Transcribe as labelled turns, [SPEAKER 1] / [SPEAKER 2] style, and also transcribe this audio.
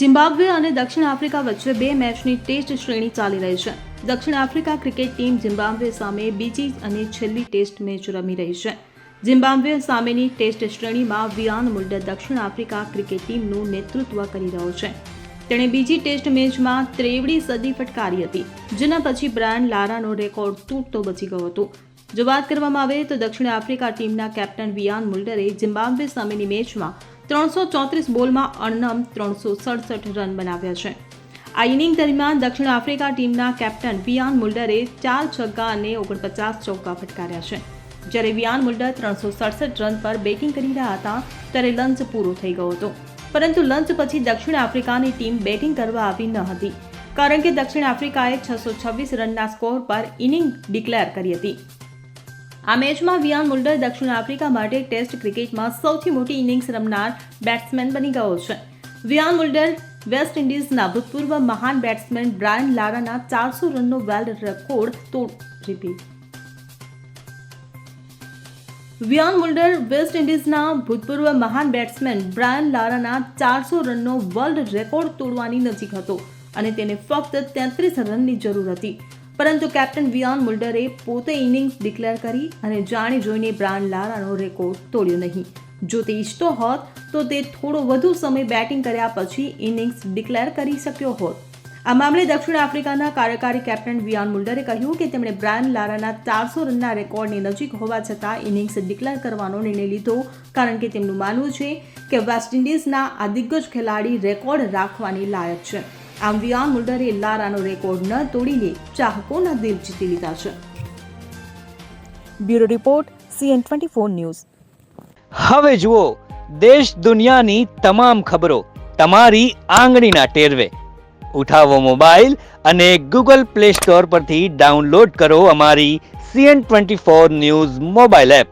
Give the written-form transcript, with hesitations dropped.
[SPEAKER 1] Zimbabwe અને દક્ષિણ Africa વચ્ચે 2 મેચની ટેસ્ટ શ્રેણી ચાલી રહી છે. દક્ષિણ આફ્રિકા ક્રિકેટ ટીમ ઝિમ્બાબ્વે સામે બીજી અને છેલ્લી ટેસ્ટ મેચ રમી રહી છે. ઝિમ્બાબ્વે સામેની ટેસ્ટ શ્રેણીમાં વિયાન મુલ્ડર દક્ષિણ આફ્રિકા ક્રિકેટ ટીમનું નેતૃત્વ કરી રહ્યો છે. તેણે બીજી ટેસ્ટ મેચમાં 23મી સદી ફટકારી હતી, જેના પછી બ્રાયન લારાનો રેકોર્ડ તૂટતો બચી ગયો હતો. જો વાત કરવામાં આવે તો દક્ષિણ આફ્રિકા ટીમના કેપ્ટન વિયાન મુલ્ડરે ઝિમ્બાબ્વે સામેની મેચમાં 334 બોલમાં અણનમ 367 રન બનાવ્યા છે. આ ઇનિંગ દરમિયાન દક્ષિણ આફ્રિકા ટીમના કેપ્ટન વિયાન મુલ્ડરે 4 છગ્ગા અને 49 ચોગ્ગા ફટકાર્યા છે. જ્યારે વિયાન મુલ્ડર 367 રન પર બેટિંગ કરી રહ્યા હતા ત્યારે લંચ પૂરો થઈ ગયો હતો. પરંતુ લંચ પછી દક્ષિણ આફ્રિકાની ટીમ બેટિંગ કરવા આવી ન હતી, કારણ કે દક્ષિણ આફ્રિકાએ 626 રનના સ્કોર પર ઇનિંગ ડિક્લેર કરી હતી. આ મેચમાં વિયાન મુલ્ડર દક્ષિણ આફ્રિકા માટે ટેસ્ટ ક્રિકેટમાં સૌથી મોટી ઇનિંગ્સ રમનાર બેટ્સમેન બની ગયો છે. વિયાન મુલ્ડર વેસ્ટ ઇન્ડિઝના ભૂતપૂર્વ મહાન બેટ્સમેન બ્રાયન લારાના 400 રનનો world record Wiaan Mulder West ઇન્ડિઝના ભૂતપૂર્વ મહાન બેટ્સમેન બ્રાયન લારાના 400 રનનો વર્લ્ડ રેકોર્ડ તોડવાની નજીક હતો અને તેને ફક્ત 33 રનની જરૂર હતી. પરંતુ કેપ્ટન વિયાન મુલ્ડરે પોતે ઇનિંગ્સ ડિક્લેર કરી અને જાણી જોઈને બ્રાયન લારાનો રેકોર્ડ તોડ્યો નહીં. જો તે ઈચ્છતો હોત તો તે થોડો વધુ સમય બેટિંગ કર્યા પછી ઇનિંગ્સ ડિક્લેર કરી શક્યો હોત. આ મામલે દક્ષિણ આફ્રિકાના કાર્યકારી કેપ્ટન વિયાન મુલ્ડરે કહ્યું કે તેમણે બ્રાયન લારાના 400 રનના રેકોર્ડની નજીક હોવા છતાં ઇનિંગ્સ ડિક્લેર કરવાનો નિર્ણય લીધો, કારણ કે તેમનું માનવું છે કે વેસ્ટ ઇન્ડિઝના આ દિગ્ગજ ખેલાડી રેકોર્ડ રાખવાની લાયક છે. આમ વિયાન મુલ્ડરે લારાનો રેકોર્ડ ન તોડીને ચાહકોના દિલ જીતી લીધા છે.
[SPEAKER 2] Bureau report CN24 news.
[SPEAKER 3] હવે જુઓ દેશ દુનિયાની તમામ ખબરો તમારી આંગળીના ટેરવે. ઉઠાવો મોબાઈલ અને Google Play Store પરથી ડાઉનલોડ કરો અમારી CN24 ન્યૂઝ મોબાઈલ એપ.